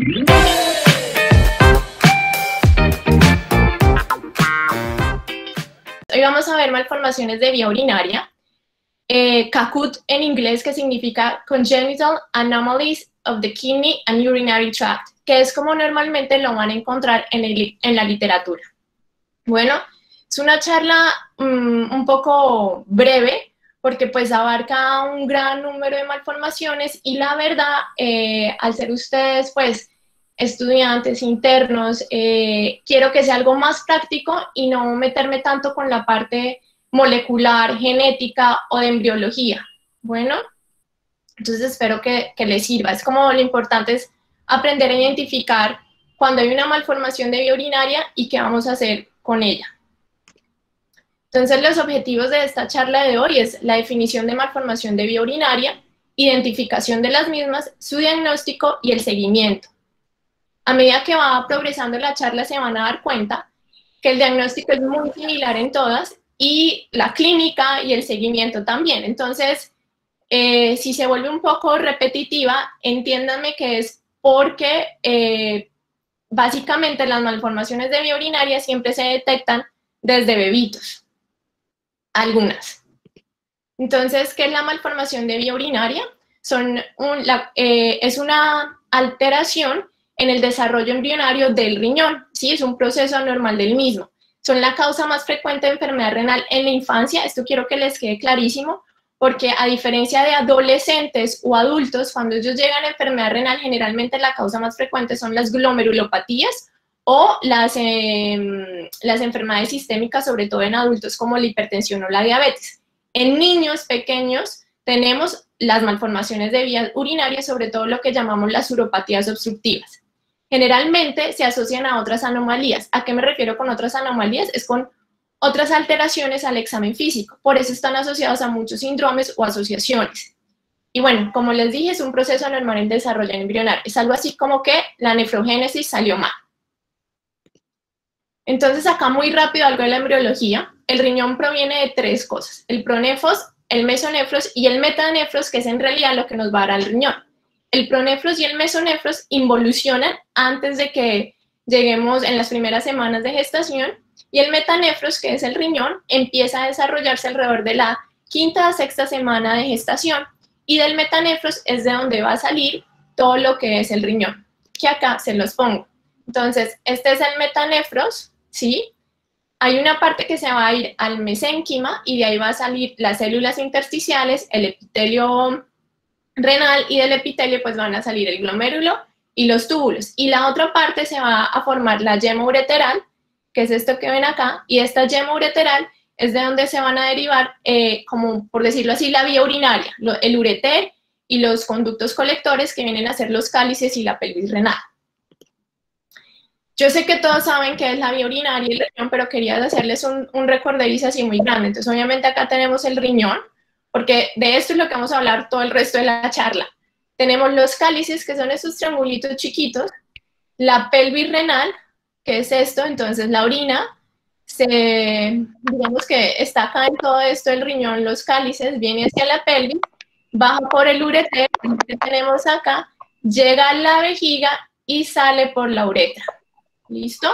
Hoy vamos a ver malformaciones de vía urinaria. CACUT en inglés, que significa Congenital Anomalies of the Kidney and Urinary Tract, que es como normalmente lo van a encontrar en la literatura. Bueno, es una charla un poco breve, porque pues abarca un gran número de malformaciones y la verdad, al ser ustedes pues estudiantes internos, quiero que sea algo más práctico y no meterme tanto con la parte molecular, genética o de embriología. Bueno, entonces espero que les sirva. Es como lo importante es aprender a identificar cuando hay una malformación de vía urinaria y qué vamos a hacer con ella. Entonces los objetivos de esta charla de hoy es la definición de malformación de vía urinaria, identificación de las mismas, su diagnóstico y el seguimiento. A medida que va progresando la charla se van a dar cuenta que el diagnóstico es muy similar en todas y la clínica y el seguimiento también. Entonces, si se vuelve un poco repetitiva, entiéndanme que es porque básicamente las malformaciones de vía urinaria siempre se detectan desde bebitos, algunas. Entonces, ¿qué es la malformación de vía urinaria? Es una alteración en el desarrollo embrionario del riñón, ¿sí? Es un proceso anormal del mismo. Son la causa más frecuente de enfermedad renal en la infancia. Esto quiero que les quede clarísimo, porque a diferencia de adolescentes o adultos, cuando ellos llegan a enfermedad renal, generalmente la causa más frecuente son las glomerulopatías o las enfermedades sistémicas, sobre todo en adultos, como la hipertensión o la diabetes. En niños pequeños tenemos las malformaciones de vías urinarias, sobre todo lo que llamamos las uropatías obstructivas. Generalmente se asocian a otras anomalías. ¿A qué me refiero con otras anomalías? Es con otras alteraciones al examen físico. Por eso están asociados a muchos síndromes o asociaciones. Y bueno, como les dije, es un proceso anormal en desarrollo embrionario. Es algo así como que la nefrogénesis salió mal. Entonces, acá muy rápido algo de la embriología. El riñón proviene de tres cosas: el pronefros, el mesonefros y el metanefros, que es en realidad lo que nos va a dar al riñón. El pronefros y el mesonefros involucionan antes de que lleguemos en las primeras semanas de gestación, y el metanefros, que es el riñón, empieza a desarrollarse alrededor de la quinta a sexta semana de gestación, y del metanefros es de donde va a salir todo lo que es el riñón, que acá se los pongo. Entonces, este es el metanefros, ¿sí? Hay una parte que se va a ir al mesénquima y de ahí va a salir las células intersticiales, el epitelio renal, y del epitelio pues van a salir el glomérulo y los túbulos. Y la otra parte se va a formar la yema ureteral, que es esto que ven acá, y esta yema ureteral es de donde se van a derivar, como por decirlo así, la vía urinaria, el ureter y los conductos colectores que vienen a ser los cálices y la pelvis renal. Yo sé que todos saben qué es la vía urinaria y el riñón, pero quería hacerles un recorderizo así muy grande. Entonces, obviamente acá tenemos el riñón, porque de esto es lo que vamos a hablar todo el resto de la charla. Tenemos los cálices, que son estos triangulitos chiquitos, la pelvis renal, que es esto. Entonces la orina, digamos que está acá en todo esto, el riñón, los cálices, viene hacia la pelvis, baja por el ureter, que tenemos acá, llega a la vejiga y sale por la uretra. ¿Listo?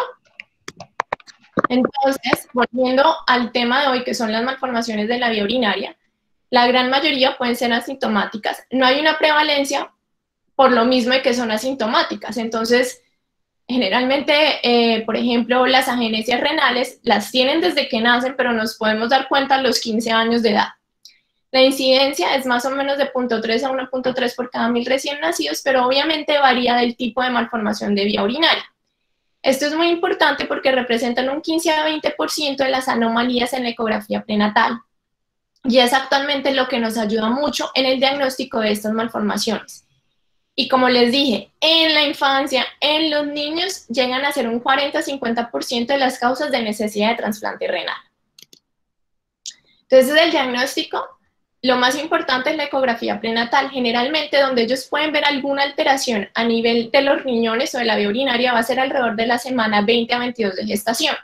Entonces, volviendo al tema de hoy, que son las malformaciones de la vía urinaria, la gran mayoría pueden ser asintomáticas. No hay una prevalencia por lo mismo de que son asintomáticas. Entonces, generalmente, por ejemplo, las agenesias renales las tienen desde que nacen, pero nos podemos dar cuenta a los 15 años de edad. La incidencia es más o menos de 0.3 a 1.3 por cada 1000 recién nacidos, pero obviamente varía del tipo de malformación de vía urinaria. Esto es muy importante porque representan un 15 a 20% de las anomalías en la ecografía prenatal, y es actualmente lo que nos ayuda mucho en el diagnóstico de estas malformaciones. Y como les dije, en la infancia, en los niños, llegan a ser un 40-50% de las causas de necesidad de trasplante renal. Entonces, el diagnóstico, lo más importante es la ecografía prenatal. Generalmente, donde ellos pueden ver alguna alteración a nivel de los riñones o de la vía urinaria va a ser alrededor de la semana 20 a 22 de gestación.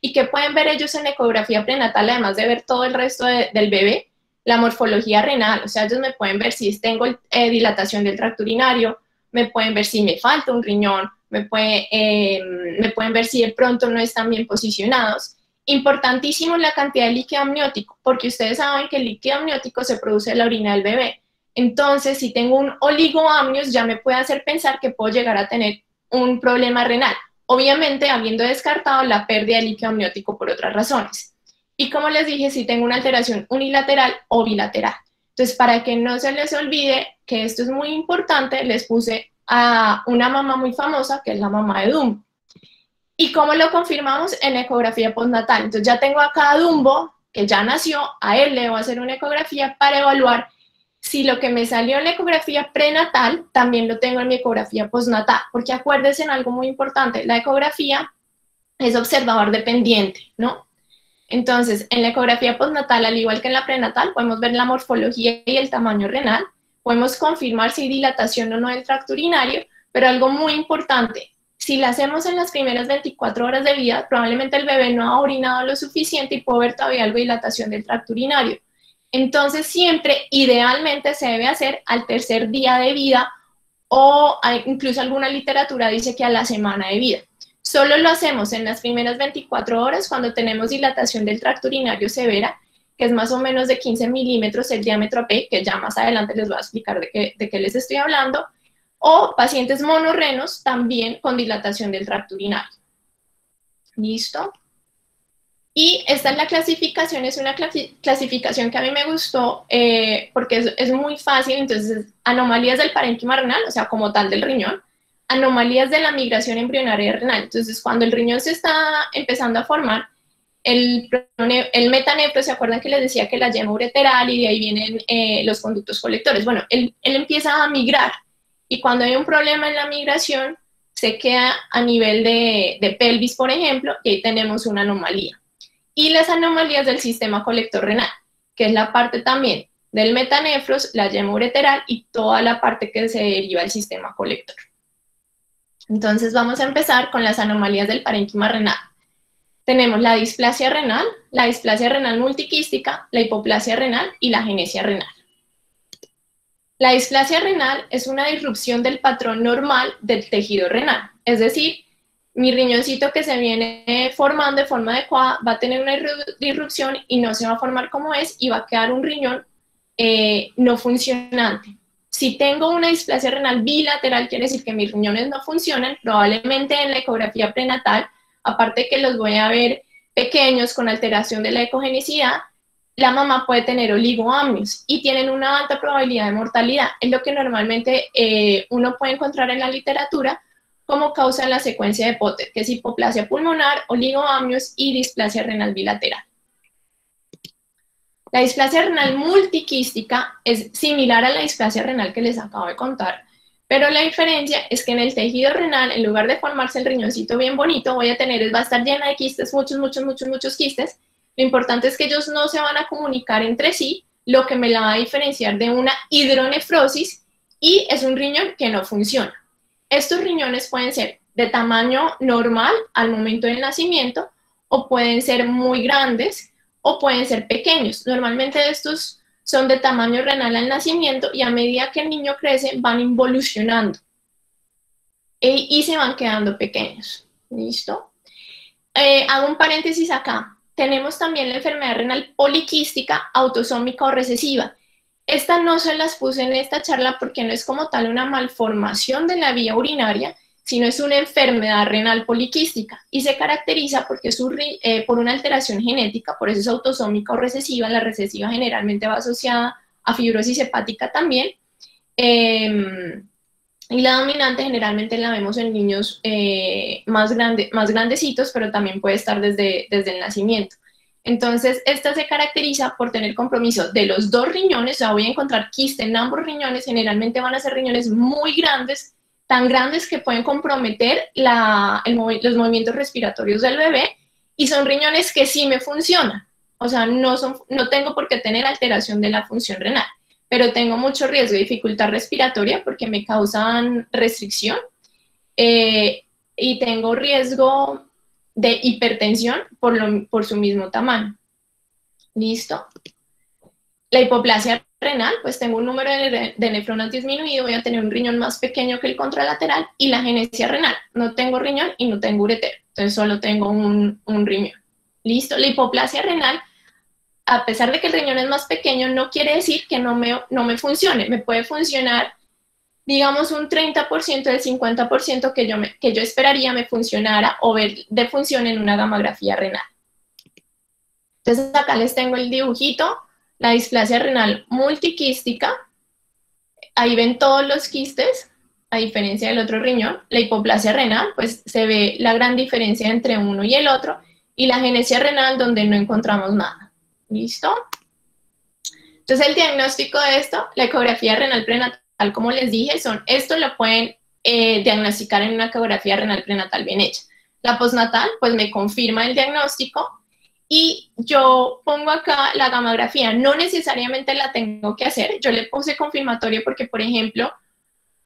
¿Y qué pueden ver ellos en ecografía prenatal, además de ver todo el resto del bebé? La morfología renal, o sea, ellos me pueden ver si tengo dilatación del tracto urinario, me pueden ver si me falta un riñón, me pueden ver si de pronto no están bien posicionados. Importantísimo la cantidad de líquido amniótico, porque ustedes saben que el líquido amniótico se produce en la orina del bebé. Entonces, si tengo un oligoamnios, ya me puede hacer pensar que puedo llegar a tener un problema renal. Obviamente, habiendo descartado la pérdida de líquido amniótico por otras razones. Y como les dije, si tengo una alteración unilateral o bilateral. Entonces, para que no se les olvide que esto es muy importante, les puse a una mamá muy famosa, que es la mamá de Dumbo. ¿Y cómo lo confirmamos? En ecografía postnatal. Entonces, ya tengo acá a Dumbo, que ya nació, a él le voy a hacer una ecografía para evaluar si lo que me salió en la ecografía prenatal, también lo tengo en mi ecografía postnatal. Porque acuérdense en algo muy importante, la ecografía es observador dependiente, ¿no? Entonces, en la ecografía postnatal, al igual que en la prenatal, podemos ver la morfología y el tamaño renal, podemos confirmar si hay dilatación o no del tracto urinario, pero algo muy importante, si la hacemos en las primeras 24 horas de vida, probablemente el bebé no ha orinado lo suficiente y puedo ver todavía algo de dilatación del tracto urinario. Entonces, siempre, idealmente, se debe hacer al tercer día de vida o incluso alguna literatura dice que a la semana de vida. Solo lo hacemos en las primeras 24 horas cuando tenemos dilatación del tracto urinario severa, que es más o menos de 15 milímetros el diámetro AP, que ya más adelante les voy a explicar de qué les estoy hablando, o pacientes monorrenos también con dilatación del tracto urinario. ¿Listo? Y esta es la clasificación, es una clasificación que a mí me gustó porque es muy fácil. Entonces, anomalías del parénquima renal, o sea, como tal del riñón, anomalías de la migración embrionaria renal. Entonces, cuando el riñón se está empezando a formar, el metanefro, ¿se acuerdan que les decía que la yema ureteral y de ahí vienen los conductos colectores? Bueno, él empieza a migrar y cuando hay un problema en la migración, se queda a nivel de pelvis, por ejemplo, y ahí tenemos una anomalía. Y las anomalías del sistema colector renal, que es la parte también del metanefros, la yema ureteral y toda la parte que se deriva del sistema colector. Entonces vamos a empezar con las anomalías del parénquima renal. Tenemos la displasia renal multiquística, la hipoplasia renal y la agenesia renal. La displasia renal es una disrupción del patrón normal del tejido renal, es decir, mi riñoncito que se viene formando de forma adecuada va a tener una disrupción y no se va a formar como es y va a quedar un riñón no funcionante. Si tengo una displasia renal bilateral, quiere decir que mis riñones no funcionan, probablemente en la ecografía prenatal, aparte que los voy a ver pequeños con alteración de la ecogenicidad, la mamá puede tener oligoamnios y tienen una alta probabilidad de mortalidad. Es lo que normalmente uno puede encontrar en la literatura como causa en la secuencia de Potter, que es hipoplasia pulmonar, oligoamnios y displasia renal bilateral. La displasia renal multiquística es similar a la displasia renal que les acabo de contar, pero la diferencia es que en el tejido renal, en lugar de formarse el riñoncito bien bonito, va a estar llena de quistes, muchos quistes. Lo importante es que ellos no se van a comunicar entre sí, lo que me la va a diferenciar de una hidronefrosis, y es un riñón que no funciona. Estos riñones pueden ser de tamaño normal al momento del nacimiento, o pueden ser muy grandes, o pueden ser pequeños. Normalmente estos son de tamaño renal al nacimiento y a medida que el niño crece van involucionando y se van quedando pequeños. ¿Listo? Hago un paréntesis acá. Tenemos también la enfermedad renal poliquística, autosómica o recesiva. Esta no se las puse en esta charla porque no es como tal una malformación de la vía urinaria, sino es una enfermedad renal poliquística y se caracteriza porque es por una alteración genética, por eso es autosómica o recesiva. La recesiva generalmente va asociada a fibrosis hepática también, y la dominante generalmente la vemos en niños más grandecitos, pero también puede estar desde el nacimiento. Entonces, esta se caracteriza por tener compromiso de los dos riñones, o sea, voy a encontrar quiste en ambos riñones, generalmente van a ser riñones muy grandes, tan grandes que pueden comprometer los movimientos respiratorios del bebé, y son riñones que sí me funcionan, o sea, no tengo por qué tener alteración de la función renal, pero tengo mucho riesgo de dificultad respiratoria porque me causan restricción, y tengo riesgo de hipertensión por su mismo tamaño. ¿Listo? La hipoplasia renal, pues tengo un número de nefronas disminuido, voy a tener un riñón más pequeño que el contralateral, y la agenesia renal, no tengo riñón y no tengo uretero, entonces solo tengo un riñón. ¿Listo? La hipoplasia renal, a pesar de que el riñón es más pequeño, no quiere decir que no me funcione, me puede funcionar, digamos, un 30% del 50% que yo esperaría me funcionara o ver de función en una gamografía renal. Entonces acá les tengo el dibujito, la displasia renal multiquística, ahí ven todos los quistes, a diferencia del otro riñón. La hipoplasia renal, pues se ve la gran diferencia entre uno y el otro, y la agenesia renal donde no encontramos nada. ¿Listo? Entonces el diagnóstico de esto, la ecografía renal prenatal, como les dije, esto lo pueden diagnosticar en una ecografía renal prenatal bien hecha. La postnatal, pues me confirma el diagnóstico, y yo pongo acá la gamografía, no necesariamente la tengo que hacer, yo le puse confirmatorio porque, por ejemplo,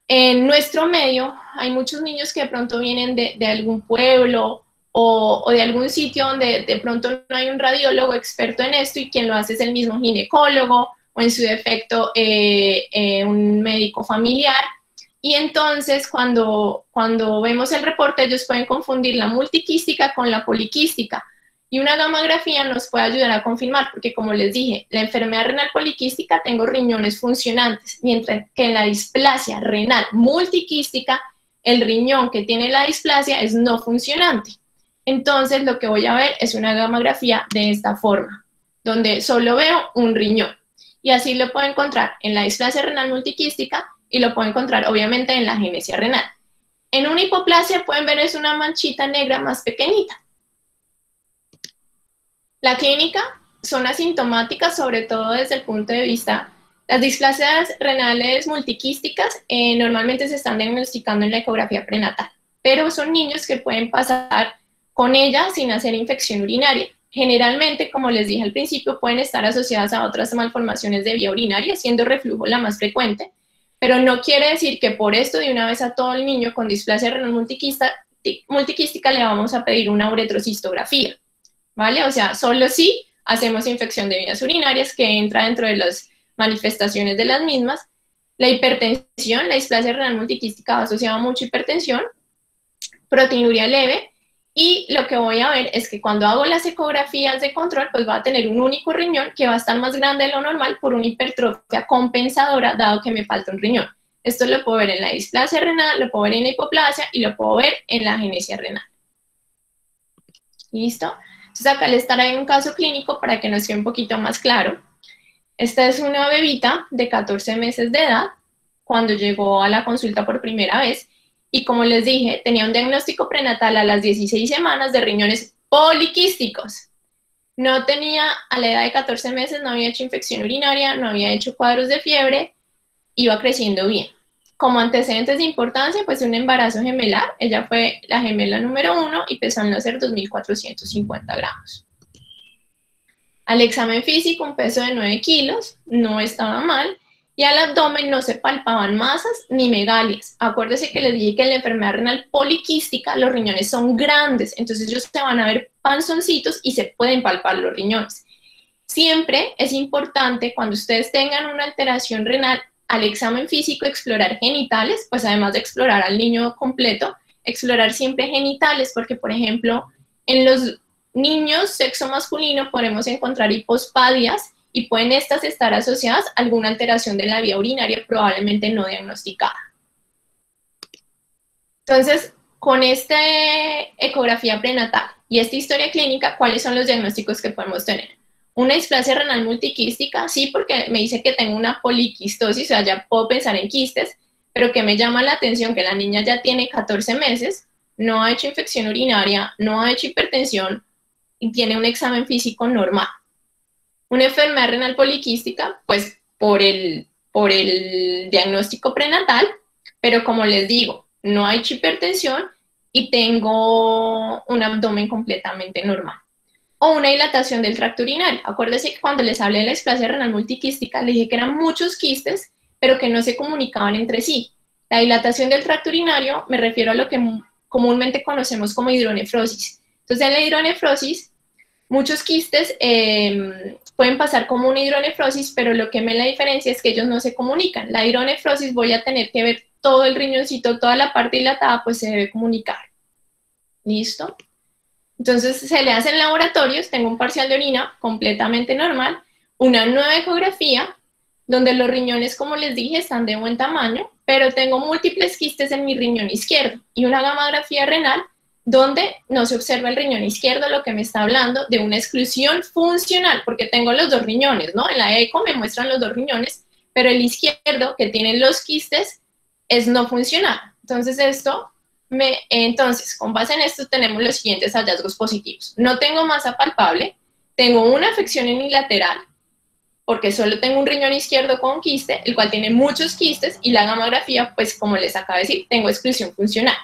en nuestro medio hay muchos niños que de pronto vienen de algún pueblo o de algún sitio donde de pronto no hay un radiólogo experto en esto y quien lo hace es el mismo ginecólogo o en su defecto un médico familiar. Y entonces cuando vemos el reporte ellos pueden confundir la multiquística con la poliquística. Y una gamografía nos puede ayudar a confirmar, porque como les dije, la enfermedad renal poliquística tengo riñones funcionantes, mientras que en la displasia renal multiquística, el riñón que tiene la displasia es no funcionante. Entonces lo que voy a ver es una gamografía de esta forma, donde solo veo un riñón. Y así lo puedo encontrar en la displasia renal multiquística y lo puedo encontrar obviamente en la agenesia renal. En una hipoplasia pueden ver es una manchita negra más pequeñita. La clínica son asintomáticas, sobre todo desde el punto de vista, las displasias renales multiquísticas normalmente se están diagnosticando en la ecografía prenatal, pero son niños que pueden pasar con ella sin hacer infección urinaria. Generalmente, como les dije al principio, pueden estar asociadas a otras malformaciones de vía urinaria, siendo reflujo la más frecuente, pero no quiere decir que por esto de una vez a todo el niño con displasia renal multiquística le vamos a pedir una uretrocistografía. ¿Vale? O sea, solo si hacemos infección de vías urinarias, que entra dentro de las manifestaciones de las mismas. La hipertensión, la displasia renal multiquística va asociada a mucha hipertensión, proteinuria leve, y lo que voy a ver es que cuando hago las ecografías de control, pues va a tener un único riñón que va a estar más grande de lo normal por una hipertrofia compensadora, dado que me falta un riñón. Esto lo puedo ver en la displasia renal, lo puedo ver en la hipoplasia y lo puedo ver en la agenesia renal. ¿Listo? Entonces acá les estaré un caso clínico para que nos quede un poquito más claro. Esta es una bebita de 14 meses de edad cuando llegó a la consulta por primera vez y como les dije, tenía un diagnóstico prenatal a las 16 semanas de riñones poliquísticos. No tenía, a la edad de 14 meses, no había hecho infección urinaria, no había hecho cuadros de fiebre, iba creciendo bien. Como antecedentes de importancia, pues un embarazo gemelar, ella fue la gemela número 1 y pesó al nacer 2.450 gramos. Al examen físico, un peso de 9 kilos, no estaba mal, y al abdomen no se palpaban masas ni megalias. Acuérdense que les dije que en la enfermedad renal poliquística los riñones son grandes, entonces ellos se van a ver panzoncitos y se pueden palpar los riñones. Siempre es importante cuando ustedes tengan una alteración renal, al examen físico explorar genitales, pues además de explorar al niño completo, explorar siempre genitales, porque por ejemplo, en los niños sexo masculino podemos encontrar hipospadias y pueden estas estar asociadas a alguna alteración de la vía urinaria probablemente no diagnosticada. Entonces, con esta ecografía prenatal y esta historia clínica, ¿cuáles son los diagnósticos que podemos tener? Una displasia renal multiquística, sí, porque me dice que tengo una poliquistosis, o sea, ya puedo pensar en quistes, pero que me llama la atención que la niña ya tiene 14 meses, no ha hecho infección urinaria, no ha hecho hipertensión y tiene un examen físico normal. Una enfermedad renal poliquística, pues por el diagnóstico prenatal, pero como les digo, no ha hecho hipertensión y tengo un abdomen completamente normal. O una dilatación del tracto urinario. Acuérdense que cuando les hablé de la displasia renal multiquística, les dije que eran muchos quistes, pero que no se comunicaban entre sí. La dilatación del tracto urinario me refiero a lo que comúnmente conocemos como hidronefrosis. Entonces, en la hidronefrosis, muchos quistes pueden pasar como una hidronefrosis, pero lo que me la diferencia es que ellos no se comunican. La hidronefrosis voy a tener que ver todo el riñoncito, toda la parte dilatada, pues se debe comunicar. ¿Listo? Entonces se le hacen laboratorios, tengo un parcial de orina completamente normal, una nueva ecografía, donde los riñones, como les dije, están de buen tamaño, pero tengo múltiples quistes en mi riñón izquierdo, y una gamografía renal, donde no se observa el riñón izquierdo, lo que me está hablando de una exclusión funcional, porque tengo los dos riñones, ¿no? En la eco me muestran los dos riñones, pero el izquierdo, que tiene los quistes, es no funcional. Entonces entonces, con base en esto tenemos los siguientes hallazgos positivos. No tengo masa palpable, tengo una afección unilateral, porque solo tengo un riñón izquierdo con quiste, el cual tiene muchos quistes, y la gamografía, pues como les acabo de decir, tengo exclusión funcional.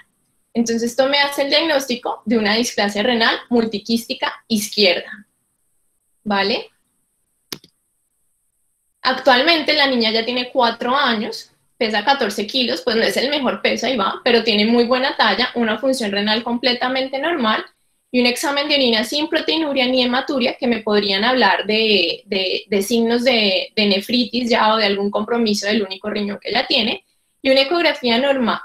Entonces esto me hace el diagnóstico de una displasia renal multiquística izquierda. ¿Vale? Actualmente la niña ya tiene 4 años, pesa 14 kilos, pues no es el mejor peso, ahí va, pero tiene muy buena talla, una función renal completamente normal y un examen de orina sin proteinuria ni hematuria que me podrían hablar de signos de nefritis ya o de algún compromiso del único riñón que ella tiene, y una ecografía normal,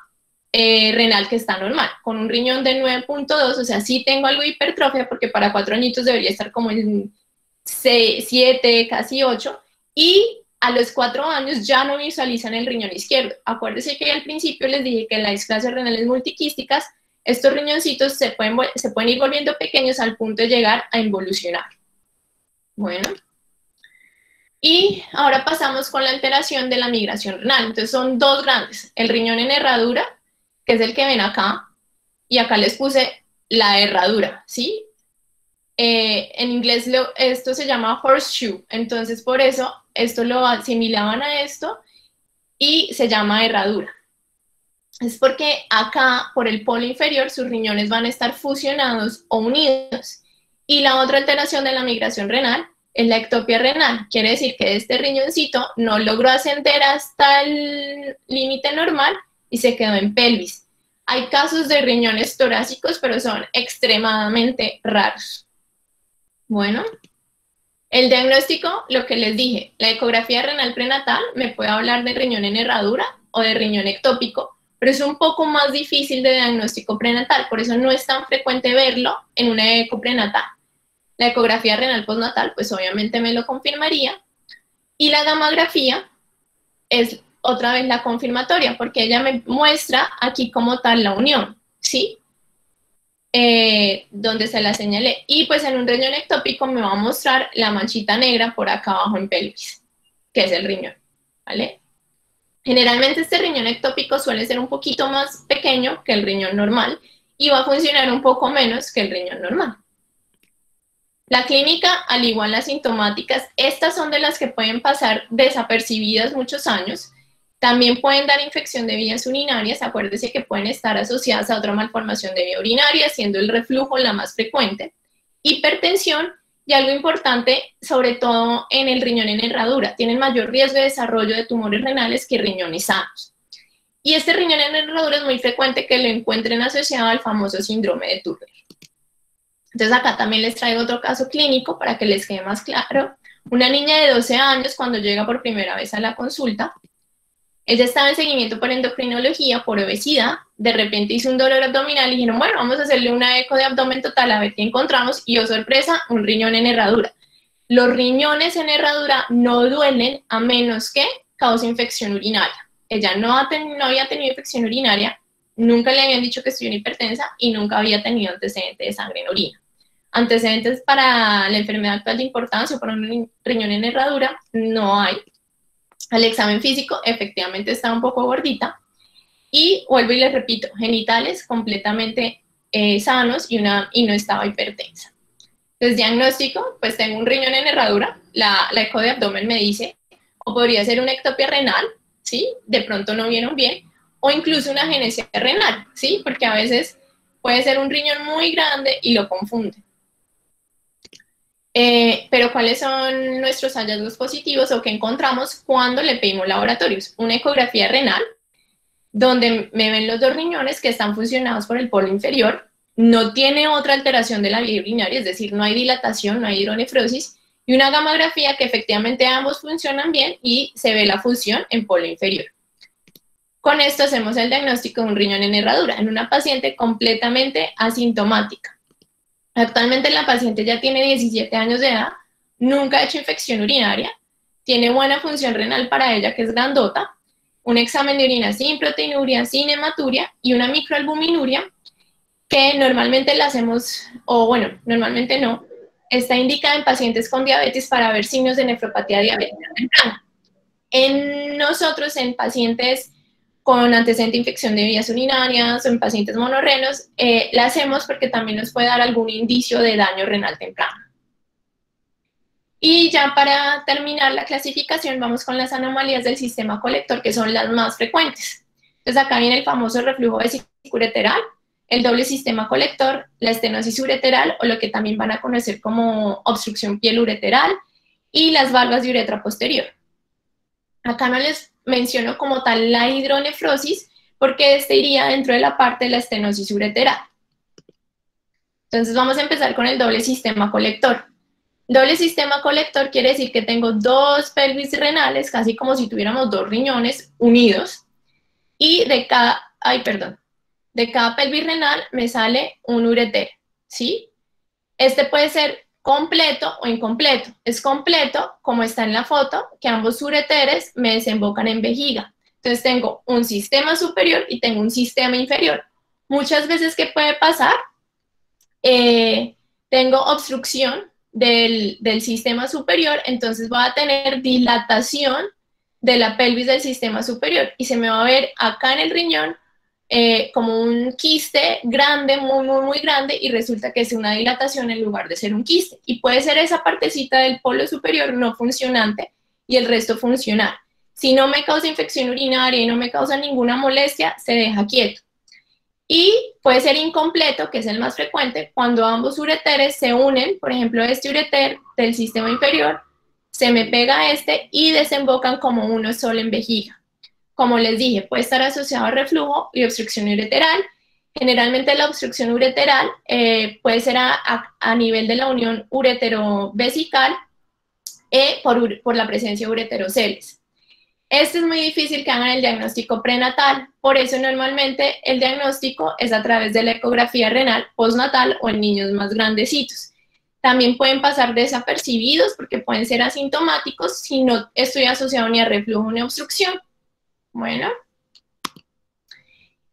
renal que está normal, con un riñón de 9.2, o sea, sí tengo algo de hipertrofia porque para 4 añitos debería estar como en 7, casi 8, y a los 4 años ya no visualizan el riñón izquierdo. Acuérdense que al principio les dije que en las displasias renales multiquísticas, estos riñoncitos se pueden ir volviendo pequeños al punto de llegar a involucionar. Bueno, y ahora pasamos con la alteración de la migración renal. Entonces son dos grandes, el riñón en herradura, que es el que ven acá, y acá les puse la herradura, ¿sí? En inglés esto se llama horseshoe, entonces por eso esto lo asimilaban a esto y se llama herradura. Es porque acá, por el polo inferior, sus riñones van a estar fusionados o unidos. Y la otra alteración de la migración renal es la ectopia renal. Quiere decir que este riñoncito no logró ascender hasta el límite normal y se quedó en pelvis. Hay casos de riñones torácicos, pero son extremadamente raros. Bueno, el diagnóstico, lo que les dije, la ecografía renal prenatal me puede hablar de riñón en herradura o de riñón ectópico, pero es un poco más difícil de diagnóstico prenatal, por eso no es tan frecuente verlo en una eco prenatal. La ecografía renal postnatal, pues obviamente me lo confirmaría, y la gamografía es otra vez la confirmatoria, porque ella me muestra aquí como tal la unión, ¿sí? Donde se la señalé, y pues en un riñón ectópico me va a mostrar la manchita negra por acá abajo en pelvis, que es el riñón, ¿vale? Generalmente este riñón ectópico suele ser un poquito más pequeño que el riñón normal y va a funcionar un poco menos que el riñón normal. La clínica, al igual las sintomáticas, estas son de las que pueden pasar desapercibidas muchos años. También pueden dar infección de vías urinarias, acuérdense que pueden estar asociadas a otra malformación de vía urinaria, siendo el reflujo la más frecuente. Hipertensión y algo importante, sobre todo en el riñón en herradura, tienen mayor riesgo de desarrollo de tumores renales que riñones sanos. Y este riñón en herradura es muy frecuente que lo encuentren asociado al famoso síndrome de Turner. Entonces acá también les traigo otro caso clínico para que les quede más claro. Una niña de 12 años cuando llega por primera vez a la consulta, ella estaba en seguimiento por endocrinología, por obesidad, de repente hizo un dolor abdominal y dijeron, bueno, vamos a hacerle una eco de abdomen total a ver qué encontramos, y oh sorpresa, un riñón en herradura. Los riñones en herradura no duelen a menos que cause infección urinaria. Ella no había tenido infección urinaria, nunca le habían dicho que estuviera hipertensa y nunca había tenido antecedentes de sangre en orina. Antecedentes para la enfermedad actual de importancia o para un riñón en herradura no hay. Al examen físico, efectivamente está un poco gordita. Y vuelvo y les repito, genitales completamente sanos y no estaba hipertensa. Entonces, diagnóstico, pues tengo un riñón en herradura, la eco de abdomen me dice, o podría ser una ectopia renal, ¿sí? De pronto no vieron bien, o incluso una agenesia renal, ¿sí? Porque a veces puede ser un riñón muy grande y lo confunde. Pero ¿cuáles son nuestros hallazgos positivos o qué encontramos cuando le pedimos laboratorios? Una ecografía renal, donde me ven los dos riñones que están fusionados por el polo inferior, no tiene otra alteración de la vía urinaria, es decir, no hay dilatación, no hay hidronefrosis, y una gamografía que efectivamente ambos funcionan bien y se ve la fusión en polo inferior. Con esto hacemos el diagnóstico de un riñón en herradura en una paciente completamente asintomática. Actualmente la paciente ya tiene 17 años de edad, nunca ha hecho infección urinaria, tiene buena función renal para ella, que es grandota, un examen de orina sin proteinuria, sin hematuria y una microalbuminuria que normalmente la hacemos, o bueno, normalmente no, está indicada en pacientes con diabetes para ver signos de nefropatía diabética temprana. En nosotros, en pacientes con antecedente de infección de vías urinarias o en pacientes monorrenos, la hacemos porque también nos puede dar algún indicio de daño renal temprano. Y ya para terminar la clasificación, vamos con las anomalías del sistema colector, que son las más frecuentes. Entonces acá viene el famoso reflujo vesicoureteral, el doble sistema colector, la estenosis ureteral, o lo que también van a conocer como obstrucción pielureteral, y las valvas de uretra posterior. Acá no les menciono como tal la hidronefrosis, porque este iría dentro de la parte de la estenosis ureteral. Entonces vamos a empezar con el doble sistema colector. Doble sistema colector quiere decir que tengo dos pelvis renales, casi como si tuviéramos dos riñones unidos, y de cada pelvis renal me sale un ureter, ¿sí? Este puede ser completo o incompleto. Es completo, como está en la foto, que ambos ureteres me desembocan en vejiga. Entonces tengo un sistema superior y tengo un sistema inferior. Muchas veces, ¿qué puede pasar? Tengo obstrucción del sistema superior, entonces voy a tener dilatación de la pelvis del sistema superior y se me va a ver acá en el riñón como un quiste grande, muy grande, y resulta que es una dilatación en lugar de ser un quiste. Y puede ser esa partecita del polo superior no funcionante y el resto funcional. Si no me causa infección urinaria y no me causa ninguna molestia, se deja quieto. Y puede ser incompleto, que es el más frecuente, cuando ambos ureteres se unen, por ejemplo, este ureter del sistema inferior, se me pega este y desembocan como uno solo en vejiga. Como les dije, puede estar asociado a reflujo y obstrucción ureteral. Generalmente la obstrucción ureteral puede ser a nivel de la unión uretero-vesical por la presencia de ureteroceles. Este es muy difícil que hagan el diagnóstico prenatal, por eso normalmente el diagnóstico es a través de la ecografía renal postnatal o en niños más grandecitos. También pueden pasar desapercibidos porque pueden ser asintomáticos si no estoy asociado ni a reflujo ni a obstrucción. Bueno,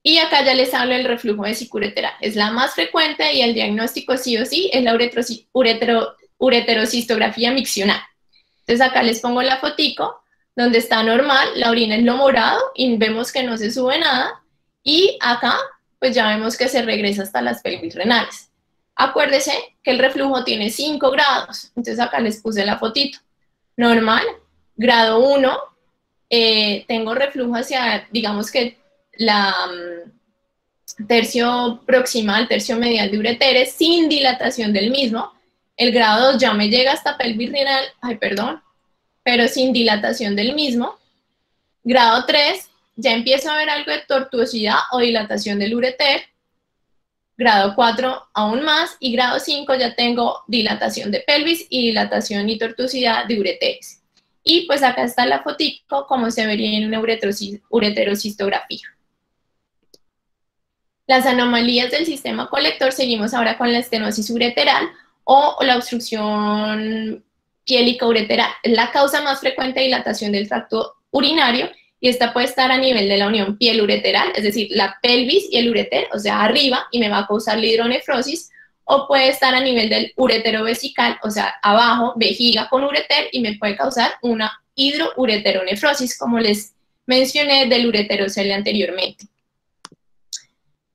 y acá ya les hablo del reflujo vesicoureteral. Es la más frecuente y el diagnóstico sí o sí es la ureterocistografía miccional. Entonces acá les pongo la fotico donde está normal, la orina es lo morado y vemos que no se sube nada. Y acá pues ya vemos que se regresa hasta las pelvis renales. Acuérdese que el reflujo tiene 5 grados. Entonces acá les puse la fotito. Normal, grado 1. Tengo reflujo hacia, digamos que la tercio proximal, tercio medial de ureteres, sin dilatación del mismo. El grado 2 ya me llega hasta pelvis renal, pero sin dilatación del mismo. Grado 3, ya empiezo a ver algo de tortuosidad o dilatación del ureter. Grado 4, aún más. Y grado 5, ya tengo dilatación de pelvis y dilatación y tortuosidad de ureteres. Y pues acá está la fotico, como se vería en una ureterocistografía. Las anomalías del sistema colector, seguimos ahora con la estenosis ureteral o la obstrucción piélica ureteral. Es la causa más frecuente de dilatación del tracto urinario y esta puede estar a nivel de la unión piel-ureteral, es decir, la pelvis y el ureter, o sea, arriba, y me va a causar la hidronefrosis, o puede estar a nivel del uretero vesical, o sea, abajo, vejiga con ureter, y me puede causar una hidroureteronefrosis, como les mencioné del ureterocele anteriormente.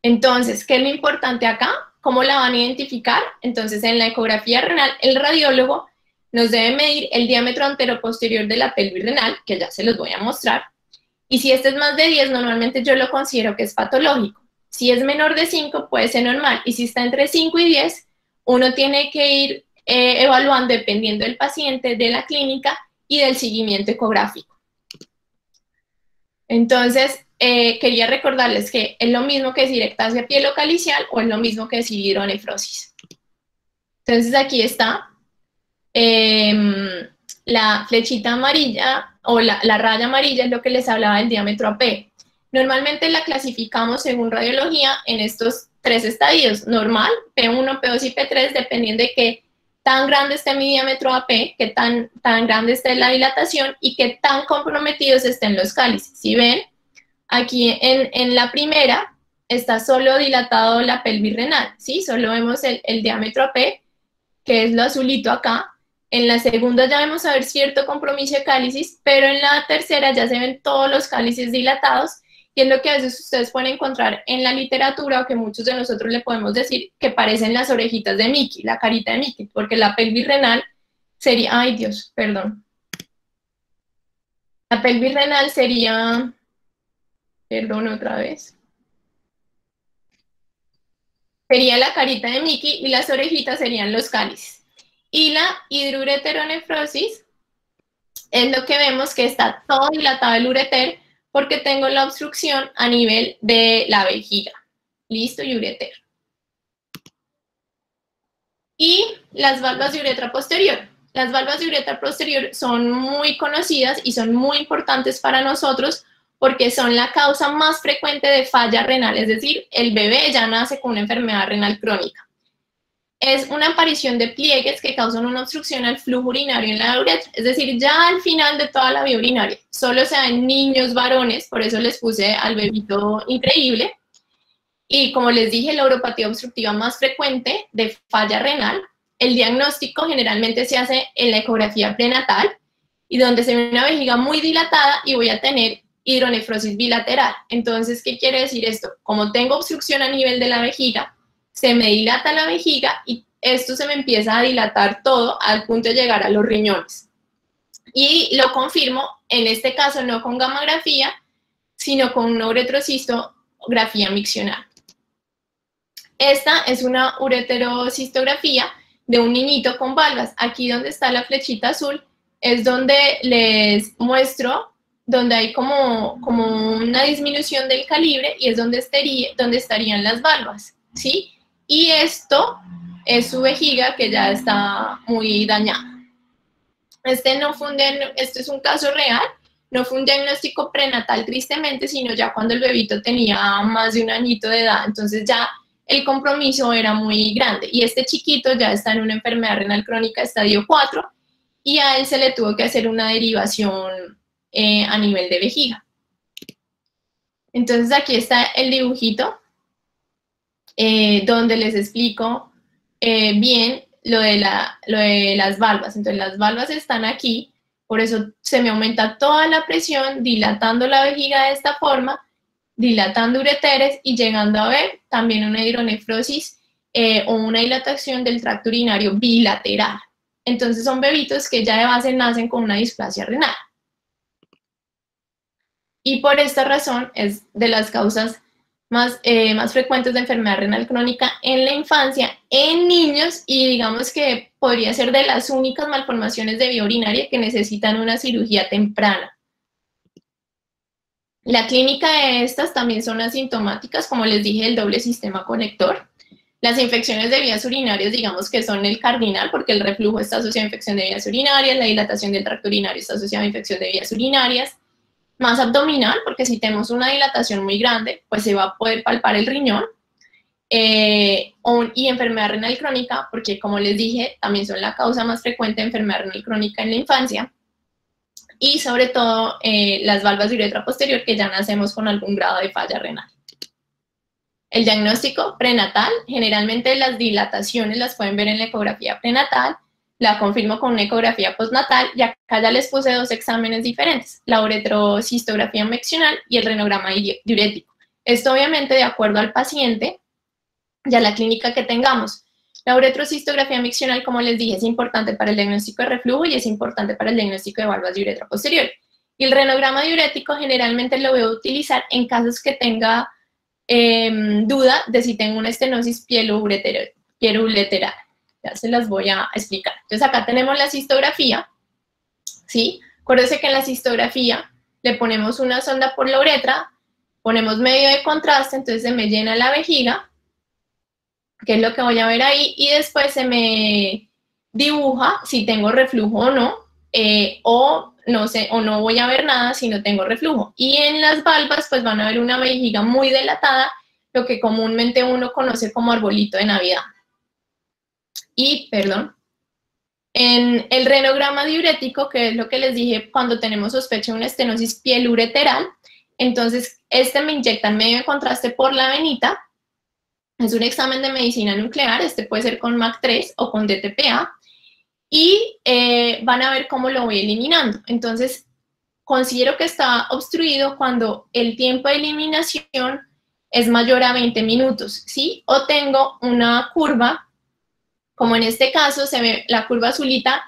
Entonces, ¿qué es lo importante acá? ¿Cómo la van a identificar? Entonces, en la ecografía renal, el radiólogo nos debe medir el diámetro anteroposterior de la pelvis renal, que ya se los voy a mostrar, y si este es más de 10, normalmente yo lo considero que es patológico. Si es menor de 5, puede ser normal, y si está entre 5 y 10, uno tiene que ir evaluando dependiendo del paciente, de la clínica y del seguimiento ecográfico. Entonces, quería recordarles que es lo mismo que decir ectasia pielocalicial o es lo mismo que decir hidronefrosis. Entonces, aquí está La flechita amarilla o la raya amarilla es lo que les hablaba del diámetro AP. Normalmente la clasificamos según radiología en estos 3 estadios: normal, P1, P2 y P3, dependiendo de qué tan grande esté mi diámetro AP, qué tan grande esté la dilatación y qué tan comprometidos estén los cálices. Si ven, aquí en la primera está solo dilatado la pelvis renal, ¿sí? Solo vemos el diámetro AP, que es lo azulito acá. En la segunda ya vemos a ver cierto compromiso de cálices, pero en la tercera ya se ven todos los cálices dilatados, y es lo que a veces ustedes pueden encontrar en la literatura, o que muchos de nosotros le podemos decir que parecen las orejitas de Mickey, la carita de Mickey, porque la pelvis renal sería, ay Dios, perdón. La pelvis renal sería, perdón otra vez, sería la carita de Mickey y las orejitas serían los cálices. Y la hidroureteronefrosis es lo que vemos que está todo dilatado el ureter, porque tengo la obstrucción a nivel de la vejiga. Listo, y ureter. Y las valvas de uretra posterior. Las valvas de uretra posterior son muy conocidas y son muy importantes para nosotros, porque son la causa más frecuente de falla renal, es decir, el bebé ya nace con una enfermedad renal crónica. Es una aparición de pliegues que causan una obstrucción al flujo urinario en la uretra, es decir, ya al final de toda la vía urinaria. Solo se da en niños varones, por eso les puse al bebito increíble. Y como les dije, la uropatía obstructiva más frecuente de falla renal, el diagnóstico generalmente se hace en la ecografía prenatal, y donde se ve una vejiga muy dilatada y voy a tener hidronefrosis bilateral. Entonces, ¿qué quiere decir esto? Como tengo obstrucción a nivel de la vejiga, se me dilata la vejiga y esto se me empieza a dilatar todo al punto de llegar a los riñones. Y lo confirmo, en este caso no con gamografía, sino con una uretrocistografía miccional. Esta es una ureterocistografía de un niñito con valvas. Aquí donde está la flechita azul es donde les muestro, donde hay como una disminución del calibre, y es donde estarían las valvas, ¿sí? Y esto es su vejiga, que ya está muy dañada. Esto es un caso real, no fue un diagnóstico prenatal tristemente, sino ya cuando el bebito tenía más de un añito de edad, entonces ya el compromiso era muy grande, y este chiquito ya está en una enfermedad renal crónica estadio 4, y a él se le tuvo que hacer una derivación a nivel de vejiga. Entonces aquí está el dibujito, donde les explico bien lo de las valvas. Entonces las valvas están aquí, por eso se me aumenta toda la presión, dilatando la vejiga de esta forma, dilatando ureteres y llegando a ver también una hidronefrosis o una dilatación del tracto urinario bilateral. Entonces son bebitos que ya de base nacen con una displasia renal. Y por esta razón es de las causas más frecuentes de enfermedad renal crónica en la infancia, en niños, y digamos que podría ser de las únicas malformaciones de vía urinaria que necesitan una cirugía temprana. La clínica de estas también son asintomáticas, como les dije, el doble sistema conector. Las infecciones de vías urinarias, digamos que son el cardinal, porque el reflujo está asociado a infección de vías urinarias, la dilatación del tracto urinario está asociada a infección de vías urinarias, más abdominal, porque si tenemos una dilatación muy grande, pues se va a poder palpar el riñón, y enfermedad renal crónica, porque como les dije, también son la causa más frecuente de enfermedad renal crónica en la infancia, y sobre todo las valvas de uretra posterior, que ya nacemos con algún grado de falla renal. El diagnóstico prenatal, generalmente las dilataciones las pueden ver en la ecografía prenatal, la confirmo con una ecografía postnatal, y acá ya les puse 2 exámenes diferentes, la uretrocistografía miccional y el renograma diurético. Esto obviamente de acuerdo al paciente y a la clínica que tengamos. La uretrocistografía miccional, como les dije, es importante para el diagnóstico de reflujo y es importante para el diagnóstico de valvas de uretra posterior. Y el renograma diurético generalmente lo voy a utilizar en casos que tenga duda de si tengo una estenosis pielo-ureteral. Ya se las voy a explicar. Entonces acá tenemos la cistografía, ¿sí? Acuérdense que en la cistografía le ponemos una sonda por la uretra, ponemos medio de contraste, entonces se me llena la vejiga, que es lo que voy a ver ahí, y después dibuja si tengo reflujo o no, o no sé, o no voy a ver nada si no tengo reflujo. Y en las valvas pues van a ver una vejiga muy dilatada, lo que comúnmente uno conoce como arbolito de Navidad. Y, perdón, en el renograma diurético, que es lo que les dije cuando tenemos sospecha de una estenosis pielureteral, entonces me inyectan medio de contraste por la venita. Es un examen de medicina nuclear, puede ser con MAC3 o con DTPA, y van a ver cómo lo voy eliminando. Entonces, considero que está obstruido cuando el tiempo de eliminación es mayor a 20 minutos, ¿sí? O tengo una curva, como en este caso se ve la curva azulita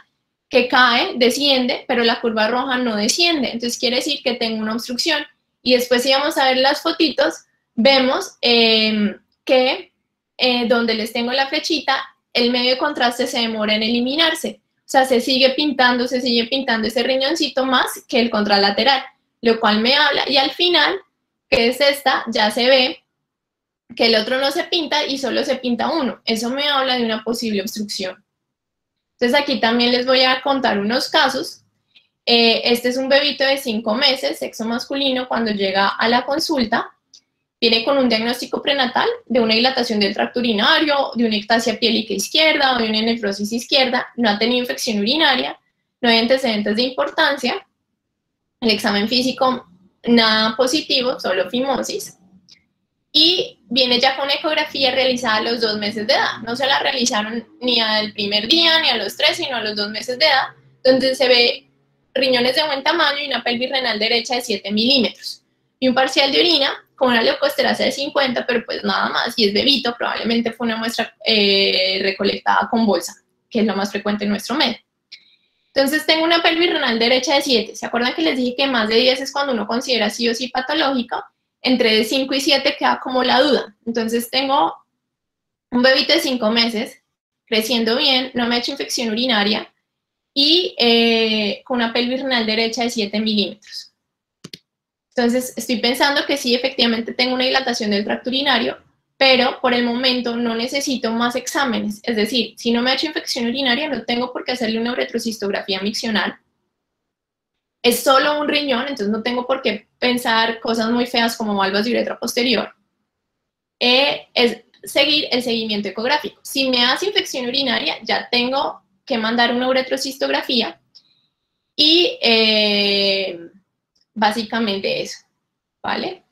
que cae, desciende, pero la curva roja no desciende. Entonces, quiere decir que tengo una obstrucción. Y después, si vamos a ver las fotitos, vemos que donde les tengo la flechita, el medio de contraste se demora en eliminarse. O sea, se sigue pintando ese riñoncito más que el contralateral, lo cual me habla, y al final, que es esta, ya se ve que el otro no se pinta y solo se pinta uno. Eso me habla de una posible obstrucción. Entonces, aquí también les voy a contar unos casos. Este es un bebito de 5 meses, sexo masculino, cuando llega a la consulta. Viene con un diagnóstico prenatal de una dilatación del tracto urinario, de una ectasia pielica izquierda o de una nefrosis izquierda. No ha tenido infección urinaria, no hay antecedentes de importancia. El examen físico, nada positivo, solo fimosis. Y viene ya con ecografía realizada a los 2 meses de edad. No se la realizaron ni al primer día ni a los 3, sino a los 2 meses de edad, donde se ve riñones de buen tamaño y una pelvis renal derecha de 7 milímetros. Y un parcial de orina con una leucoesterasa de 50, pero pues nada más, y es bebito, probablemente fue una muestra recolectada con bolsa, que es lo más frecuente en nuestro medio. Entonces tengo una pelvis renal derecha de 7. ¿Se acuerdan que les dije que más de 10 es cuando uno considera sí o sí patológica? Entre 5 y 7 queda como la duda. Entonces tengo un bebito de 5 meses, creciendo bien, no me ha hecho infección urinaria, y con una pelvis renal derecha de 7 milímetros. Entonces, estoy pensando que sí, efectivamente tengo una dilatación del tracto urinario, pero por el momento no necesito más exámenes. Es decir, si no me ha hecho infección urinaria, no tengo por qué hacerle una uretrocistografía miccional. Es solo un riñón, entonces no tengo por qué pensar cosas muy feas como valvas de uretra posterior. Es seguir el seguimiento ecográfico. Si me hace infección urinaria, ya tengo que mandar una uretrocistografía y básicamente eso, ¿vale?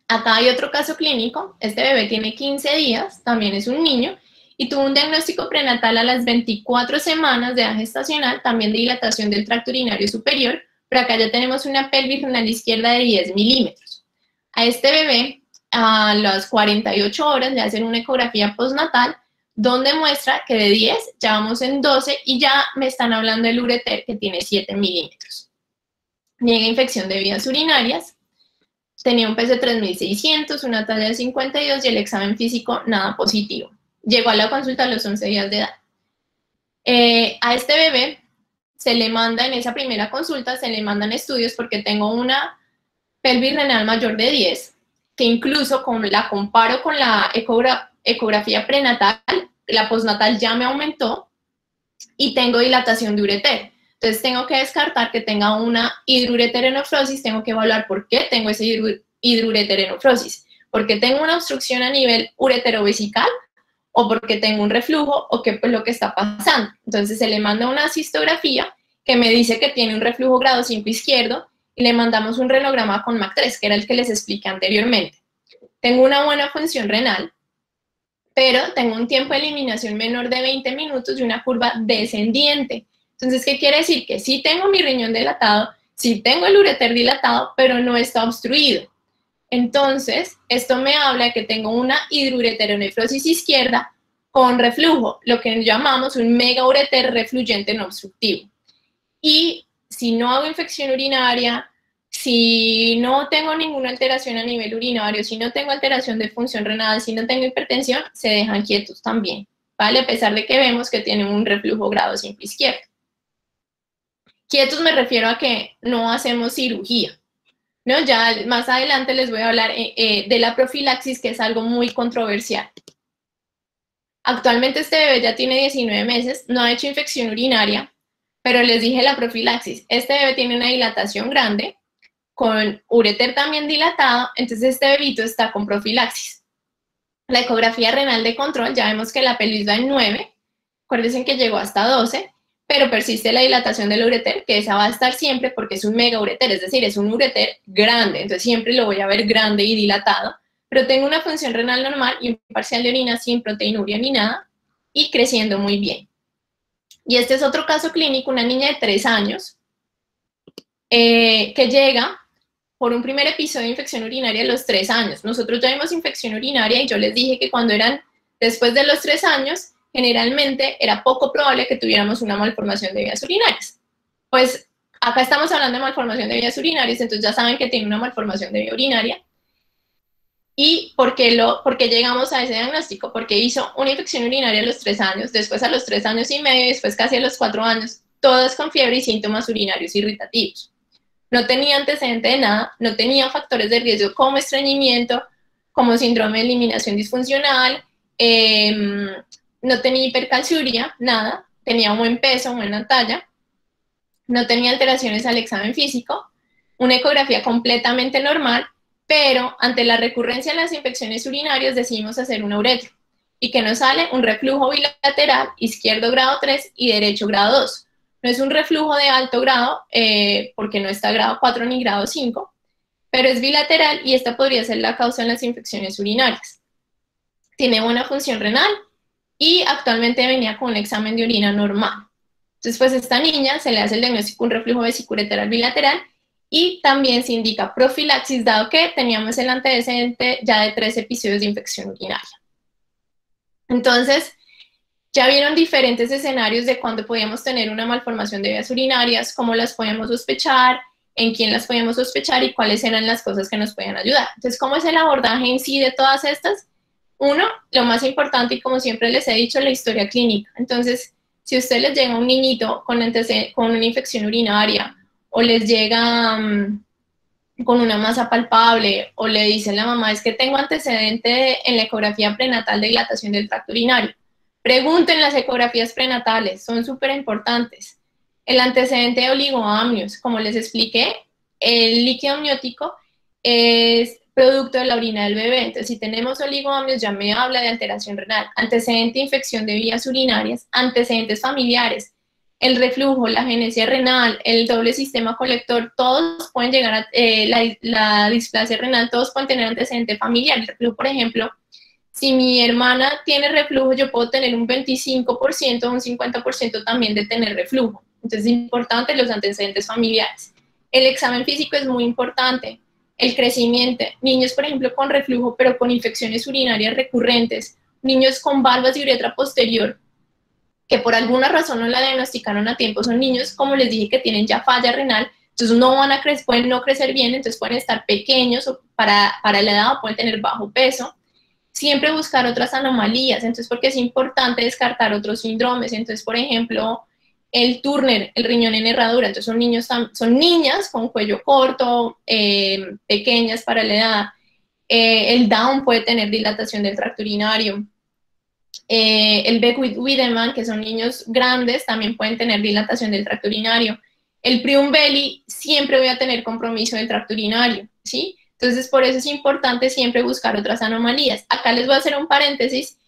Acá hay otro caso clínico. Este bebé tiene 15 días, también es un niño, y tuvo un diagnóstico prenatal a las 24 semanas de edad gestacional, también de dilatación del tracto urinario superior, pero acá ya tenemos una pelvis renal izquierda de 10 milímetros. A este bebé, a las 48 horas, le hacen una ecografía postnatal, donde muestra que de 10 ya vamos en 12 y ya me están hablando del ureter, que tiene 7 milímetros. Niega infección de vías urinarias, tenía un peso de 3.600, una talla de 52 y el examen físico nada positivo. Llegó a la consulta a los 11 días de edad. A este bebé se le manda, en esa primera consulta, se le mandan estudios porque tengo una pelvis renal mayor de 10, que incluso la comparo con la ecografía prenatal, la postnatal ya me aumentó, y tengo dilatación de ureter. Entonces tengo que descartar que tenga una hidroureterenofrosis, tengo que evaluar por qué tengo esa hidroureterenofrosis, porque tengo una obstrucción a nivel ureterovesical o porque tengo un reflujo o qué es lo que está pasando. Entonces se le manda una cistografía que me dice que tiene un reflujo grado 5 izquierdo y le mandamos un renograma con MAC3, que era el que les expliqué anteriormente. Tengo una buena función renal, pero tengo un tiempo de eliminación menor de 20 minutos y una curva descendiente. Entonces, ¿qué quiere decir? Que sí tengo mi riñón dilatado, sí tengo el ureter dilatado, pero no está obstruido. Entonces, esto me habla de que tengo una hidroureteronefrosis izquierda con reflujo, lo que llamamos un megaureter refluyente no obstructivo. Y si no hago infección urinaria, si no tengo ninguna alteración a nivel urinario, si no tengo alteración de función renal, si no tengo hipertensión, se dejan quietos también, ¿vale? A pesar de que vemos que tienen un reflujo grado 5 izquierdo. Quietos me refiero a que no hacemos cirugía, ¿no? Ya más adelante les voy a hablar de la profilaxis, que es algo muy controversial. Actualmente este bebé ya tiene 19 meses, no ha hecho infección urinaria, pero les dije la profilaxis. Este bebé tiene una dilatación grande, con ureter también dilatado, entonces este bebito está con profilaxis. La ecografía renal de control, ya vemos que la pelvis va en 9, acuérdense que llegó hasta 12, pero persiste la dilatación del ureter, que esa va a estar siempre porque es un mega ureter, es decir, es un ureter grande, entonces siempre lo voy a ver grande y dilatado, pero tengo una función renal normal y un parcial de orina sin proteinuria ni nada, y creciendo muy bien. Y este es otro caso clínico, una niña de 3 años, que llega por un primer episodio de infección urinaria a los 3 años. Nosotros ya vimos infección urinaria y yo les dije que cuando eran después de los 3 años, generalmente era poco probable que tuviéramos una malformación de vías urinarias. Pues acá estamos hablando de malformación de vías urinarias, entonces ya saben que tiene una malformación de vía urinaria. ¿Y por qué llegamos a ese diagnóstico? Porque hizo una infección urinaria a los 3 años, después a los 3 años y medio, después casi a los 4 años, todas con fiebre y síntomas urinarios irritativos. No tenía antecedente de nada, no tenía factores de riesgo como estreñimiento, como síndrome de eliminación disfuncional, no tenía hipercalciuria, nada, tenía un buen peso, buena talla, no tenía alteraciones al examen físico, una ecografía completamente normal, pero ante la recurrencia de las infecciones urinarias decidimos hacer una uretro. ¿Y que nos sale? Un reflujo bilateral, izquierdo grado 3 y derecho grado 2. No es un reflujo de alto grado, porque no está grado 4 ni grado 5, pero es bilateral y esta podría ser la causa en las infecciones urinarias. Tiene buena función renal y actualmente venía con un examen de orina normal. Entonces, pues a esta niña se le hace el diagnóstico un reflujo vesicureteral bilateral y también se indica profilaxis, dado que teníamos el antecedente ya de 3 episodios de infección urinaria. Entonces, ya vieron diferentes escenarios de cuándo podíamos tener una malformación de vías urinarias, cómo las podíamos sospechar, en quién las podíamos sospechar y cuáles eran las cosas que nos podían ayudar. Entonces, ¿cómo es el abordaje en sí de todas estas? Uno, lo más importante, y como siempre les he dicho, la historia clínica. Entonces, si a usted les llega un niñito con una infección urinaria o les llega con una masa palpable o le dice a la mamá, es que tengo antecedente en la ecografía prenatal de dilatación del tracto urinario. Pregunten las ecografías prenatales, son súper importantes. El antecedente de oligoamnios, como les expliqué, el líquido amniótico es producto de la orina del bebé. Entonces, si tenemos oligoamnios, ya me habla de alteración renal. Antecedente de infección de vías urinarias, antecedentes familiares, el reflujo, la agenesia renal, el doble sistema colector, todos pueden llegar a la displasia renal, todos pueden tener antecedente familiar. El reflujo, por ejemplo, si mi hermana tiene reflujo, yo puedo tener un 25% o un 50% también de tener reflujo. Entonces es importante los antecedentes familiares. El examen físico es muy importante. El crecimiento. Niños, por ejemplo, con reflujo, pero con infecciones urinarias recurrentes. Niños con valvas de uretra posterior, que por alguna razón no la diagnosticaron a tiempo. Son niños, como les dije, que tienen ya falla renal. Entonces no van a crecer, pueden no crecer bien, entonces pueden estar pequeños o para la edad o pueden tener bajo peso. Siempre buscar otras anomalías, entonces porque es importante descartar otros síndromes. Entonces, por ejemplo, el Turner, el riñón en herradura, entonces son niñas con cuello corto, pequeñas para la edad. El Down puede tener dilatación del tracto urinario. El Beckwith-Wiedemann, que son niños grandes, también pueden tener dilatación del tracto urinario. El Prion-Belly, siempre voy a tener compromiso del tracto urinario, ¿sí? Entonces, por eso es importante siempre buscar otras anomalías. Acá les voy a hacer un paréntesis.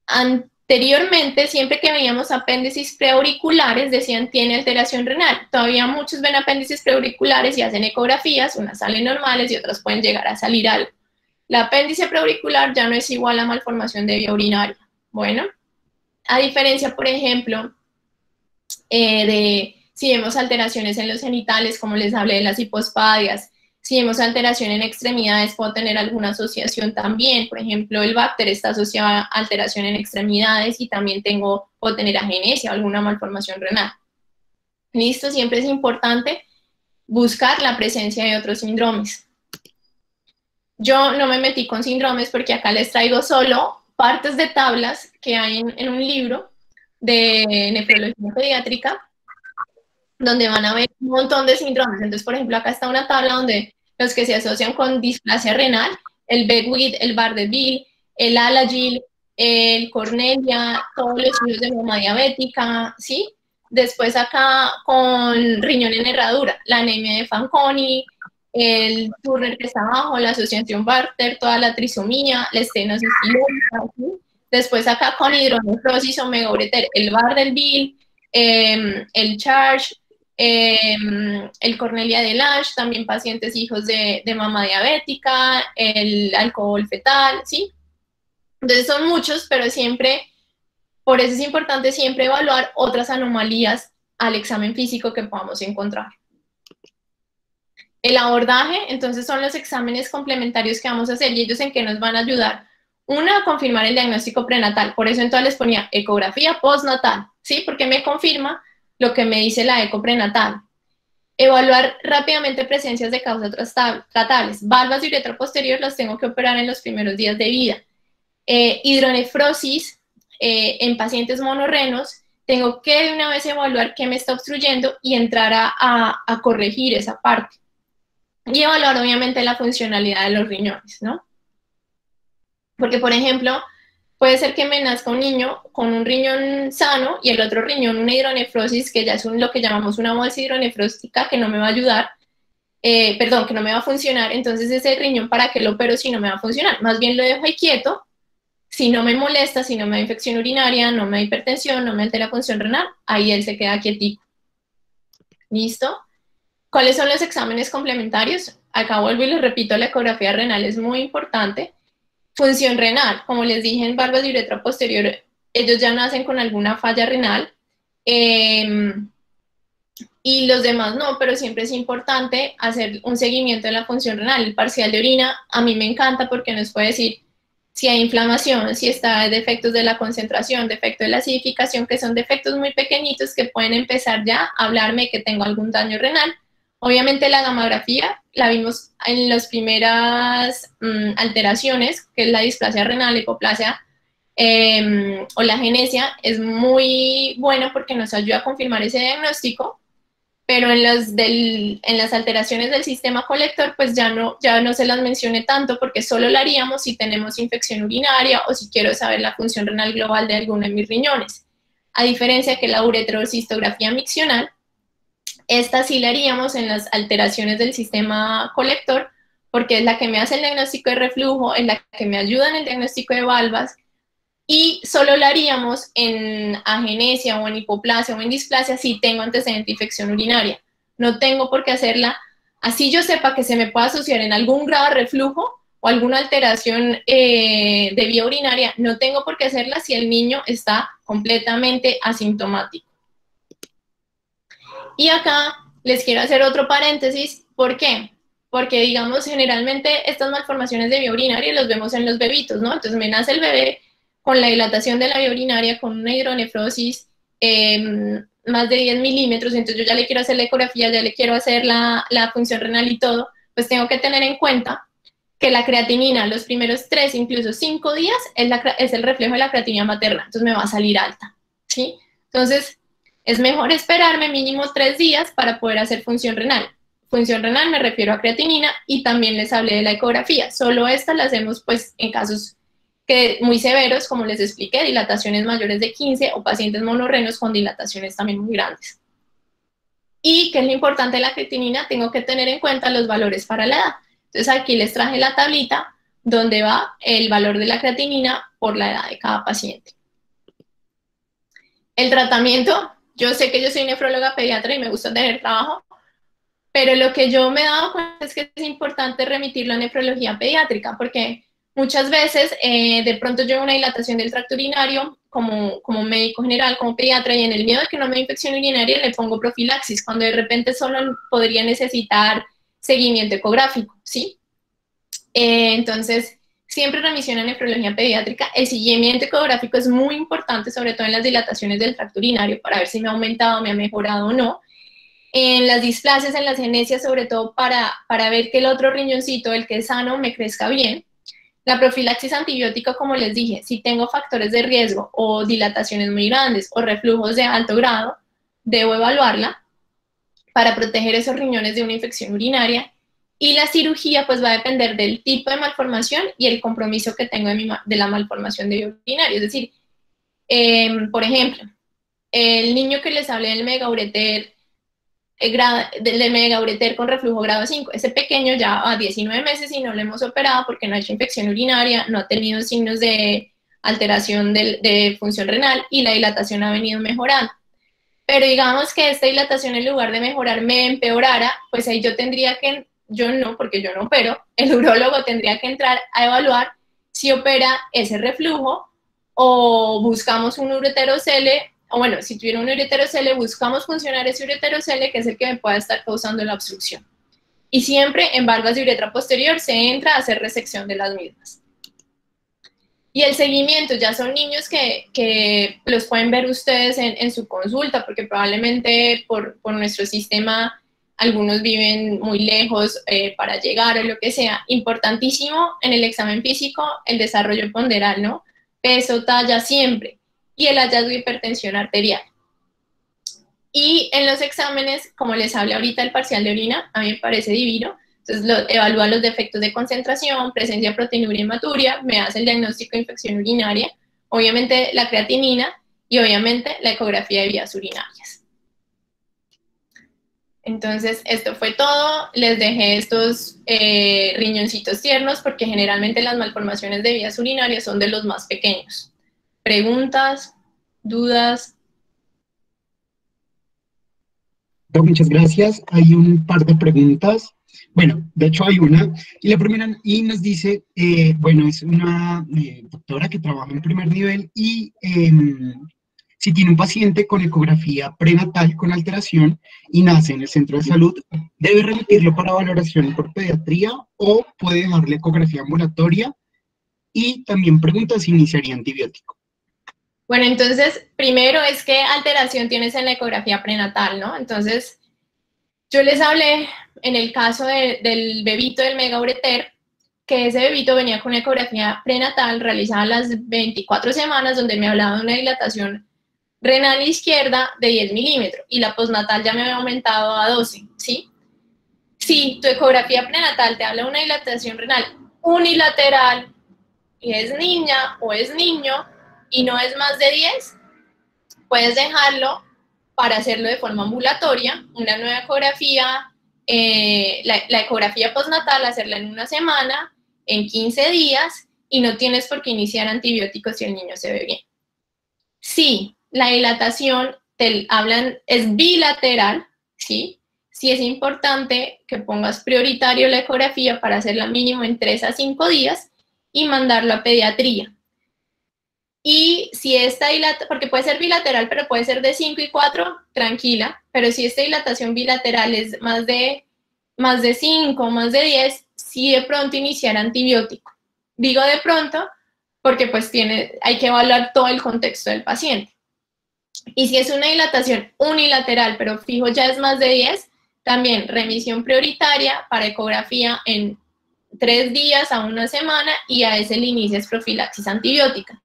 Anteriormente, siempre que veíamos apéndices preauriculares, decían tiene alteración renal. Todavía muchos ven apéndices preauriculares y hacen ecografías, unas salen normales y otras pueden llegar a salir algo. La apéndice preauricular ya no es igual a malformación de vía urinaria. Bueno, a diferencia, por ejemplo, de si vemos alteraciones en los genitales, como les hablé de las hipospadias, si vemos alteración en extremidades, puedo tener alguna asociación también. Por ejemplo, el Bacter está asociado a alteración en extremidades y también puedo tener agenesia o alguna malformación renal. Listo, siempre es importante buscar la presencia de otros síndromes. Yo no me metí con síndromes porque acá les traigo solo partes de tablas que hay en un libro de nefrología pediátrica, donde van a ver un montón de síndromes. Entonces, por ejemplo, acá está una tabla donde los que se asocian con displasia renal, el Beckwith, el Bardet-Biedl, el Alagille, el Cornelia, todos los estudios de mamá diabética, ¿sí? Después acá con riñón en herradura, la anemia de Fanconi, el Turner que está abajo, la asociación Barter, toda la trisomía, la estenosis pilórica, ¿sí? Después acá con hidronefrosis omegaureter, el Bardet-Bill, el Charge, el Cornelia de Lash, también pacientes hijos de mamá diabética, el alcohol fetal, ¿sí? Entonces son muchos, pero siempre, por eso es importante siempre evaluar otras anomalías al examen físico que podamos encontrar. El abordaje, entonces, son los exámenes complementarios que vamos a hacer y ellos en qué nos van a ayudar. Una, a confirmar el diagnóstico prenatal, por eso entonces les ponía ecografía postnatal, ¿sí? Porque me confirma lo que me dice la eco prenatal. Evaluar rápidamente presencias de causas tratables. Valvas y uretra posterior las tengo que operar en los primeros días de vida. Hidronefrosis en pacientes monorrenos, tengo que de una vez evaluar qué me está obstruyendo y entrar a corregir esa parte. Y evaluar obviamente la funcionalidad de los riñones, ¿no? Porque, por ejemplo, puede ser que me nazca un niño con un riñón sano y el otro riñón una hidronefrosis, que ya es lo que llamamos una bolsa hidronefróstica, que no me va a ayudar, perdón, que no me va a funcionar. Entonces ese riñón, ¿para qué lo opero si no me va a funcionar? Más bien lo dejo ahí quieto. Si no me molesta, si no me da infección urinaria, no me da hipertensión, no me altera la función renal, ahí él se queda quietito. ¿Listo? ¿Cuáles son los exámenes complementarios? Acá vuelvo y les repito, la ecografía renal es muy importante. Función renal, como les dije, en valvas de uretra posterior, ellos ya nacen con alguna falla renal. Y los demás no, pero siempre es importante hacer un seguimiento de la función renal. El parcial de orina a mí me encanta porque nos puede decir si hay inflamación, si está defectos de la concentración, defectos de la acidificación, que son defectos muy pequeñitos que pueden empezar ya a hablarme que tengo algún daño renal. Obviamente la gamografía la vimos en las primeras alteraciones, que es la displasia renal, hipoplasia o la genesia, es muy bueno porque nos ayuda a confirmar ese diagnóstico, pero en las alteraciones del sistema colector, pues ya no se las mencioné tanto porque solo la haríamos si tenemos infección urinaria o si quiero saber la función renal global de alguno de mis riñones. A diferencia que la uretrocistografía miccional, esta sí la haríamos en las alteraciones del sistema colector porque es la que me hace el diagnóstico de reflujo, es la que me ayuda en el diagnóstico de valvas, y solo la haríamos en agenesia o en hipoplasia o en displasia si tengo antecedente de infección urinaria. No tengo por qué hacerla, así yo sepa que se me puede asociar en algún grado de reflujo o alguna alteración de vía urinaria, no tengo por qué hacerla si el niño está completamente asintomático. Y acá les quiero hacer otro paréntesis, ¿por qué? Porque, digamos, generalmente estas malformaciones de vía urinaria los vemos en los bebitos, ¿no? Entonces me nace el bebé con la dilatación de la vía urinaria, con una hidronefrosis más de 10 milímetros, entonces yo ya le quiero hacer la ecografía, ya le quiero hacer la función renal y todo, pues tengo que tener en cuenta que la creatinina los primeros 3, incluso 5 días, es el reflejo de la creatinina materna, entonces me va a salir alta, ¿sí? Entonces, es mejor esperarme mínimo 3 días para poder hacer función renal. Función renal me refiero a creatinina y también les hablé de la ecografía. Solo esta la hacemos pues en casos muy severos, como les expliqué, dilataciones mayores de 15 o pacientes monorrenos con dilataciones también muy grandes. Y que es lo importante de la creatinina, tengo que tener en cuenta los valores para la edad. Entonces aquí les traje la tablita donde va el valor de la creatinina por la edad de cada paciente. El tratamiento, yo sé que yo soy nefróloga pediatra y me gusta tener trabajo, pero lo que yo me he dado cuenta es que es importante remitirlo a nefrología pediátrica, porque muchas veces de pronto yo una dilatación del tracto urinario como médico general, como pediatra, y en el miedo de que no me dé infección urinaria le pongo profilaxis, cuando de repente solo podría necesitar seguimiento ecográfico, ¿sí? Entonces, siempre remisión a nefrología pediátrica. El seguimiento ecográfico es muy importante, sobre todo en las dilataciones del tracto urinario, para ver si me ha aumentado, me ha mejorado o no. En las displasias, en las genesias, sobre todo para ver que el otro riñoncito, el que es sano, me crezca bien. La profilaxis antibiótica, como les dije, si tengo factores de riesgo o dilataciones muy grandes o reflujos de alto grado, debo evaluarla para proteger esos riñones de una infección urinaria. Y la cirugía pues va a depender del tipo de malformación y el compromiso que tengo de la malformación de vía urinaria. Es decir, por ejemplo, el niño que les hablé del megaureter, del megaureter con reflujo grado 5, ese pequeño ya a 19 meses y no lo hemos operado porque no ha hecho infección urinaria, no ha tenido signos de alteración de función renal y la dilatación ha venido mejorando. Pero digamos que esta dilatación en lugar de mejorar me empeorara, pues ahí yo tendría que, yo no, porque yo no opero, el urólogo tendría que entrar a evaluar si opera ese reflujo o buscamos un ureterocele, o bueno, si tuviera un ureterocele, buscamos funcionar ese ureterocele que es el que me pueda estar causando la obstrucción. Y siempre en valvas de uretra posterior se entra a hacer resección de las mismas. Y el seguimiento, ya son niños que los pueden ver ustedes en su consulta, porque probablemente por nuestro sistema algunos viven muy lejos para llegar o lo que sea. Importantísimo en el examen físico el desarrollo ponderal, ¿no? Peso, talla, siempre. Y el hallazgo de hipertensión arterial. Y en los exámenes, como les hablé ahorita el parcial de orina, a mí me parece divino. Entonces, evalúa los defectos de concentración, presencia de proteinuria hematuria, me hace el diagnóstico de infección urinaria, obviamente la creatinina y obviamente la ecografía de vías urinarias. Entonces, esto fue todo. Les dejé estos riñoncitos tiernos porque generalmente las malformaciones de vías urinarias son de los más pequeños. ¿Preguntas? ¿Dudas? Muchas gracias. Hay un par de preguntas. Bueno, de hecho hay una. Y la primera, y nos dice, bueno, es una doctora que trabaja en primer nivel y si tiene un paciente con ecografía prenatal con alteración y nace en el centro de salud, ¿debe remitirlo para valoración por pediatría o puede dejarle ecografía ambulatoria? Y también pregunta si iniciaría antibiótico. Bueno, entonces, primero es qué alteración tienes en la ecografía prenatal, ¿no? Entonces, yo les hablé en el caso del bebito del megaureter, que ese bebito venía con una ecografía prenatal realizada a las 24 semanas, donde me hablaba de una dilatación renal izquierda de 10 milímetros, y la postnatal ya me había aumentado a 12, ¿sí? Si tu ecografía prenatal te habla de una dilatación renal unilateral, y es niña o es niño, y no es más de 10, puedes dejarlo para hacerlo de forma ambulatoria, una nueva ecografía, la ecografía postnatal, hacerla en una semana, en 15 días, y no tienes por qué iniciar antibióticos si el niño se ve bien. Si la dilatación es bilateral, ¿sí? Sí es importante que pongas prioritario la ecografía para hacerla mínimo en 3 a 5 días y mandarlo a pediatría. Y si esta dilatación, porque puede ser bilateral, pero puede ser de 5 y 4, tranquila, pero si esta dilatación bilateral es más de 5, más de 10, sí de pronto iniciar antibiótico. Digo de pronto porque pues hay que evaluar todo el contexto del paciente. Y si es una dilatación unilateral, pero fijo ya es más de 10, también remisión prioritaria para ecografía en 3 días a una semana y a ese le inicias profilaxis antibiótica.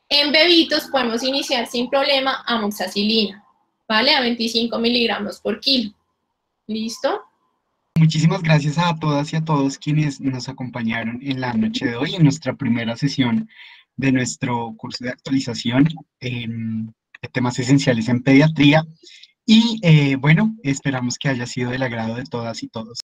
En bebitos podemos iniciar sin problema amoxicilina, ¿vale? A 25 miligramos por kilo. ¿Listo? Muchísimas gracias a todas y a todos quienes nos acompañaron en la noche de hoy, en nuestra primera sesión de nuestro curso de actualización de temas esenciales en pediatría. Y bueno, esperamos que haya sido del agrado de todas y todos.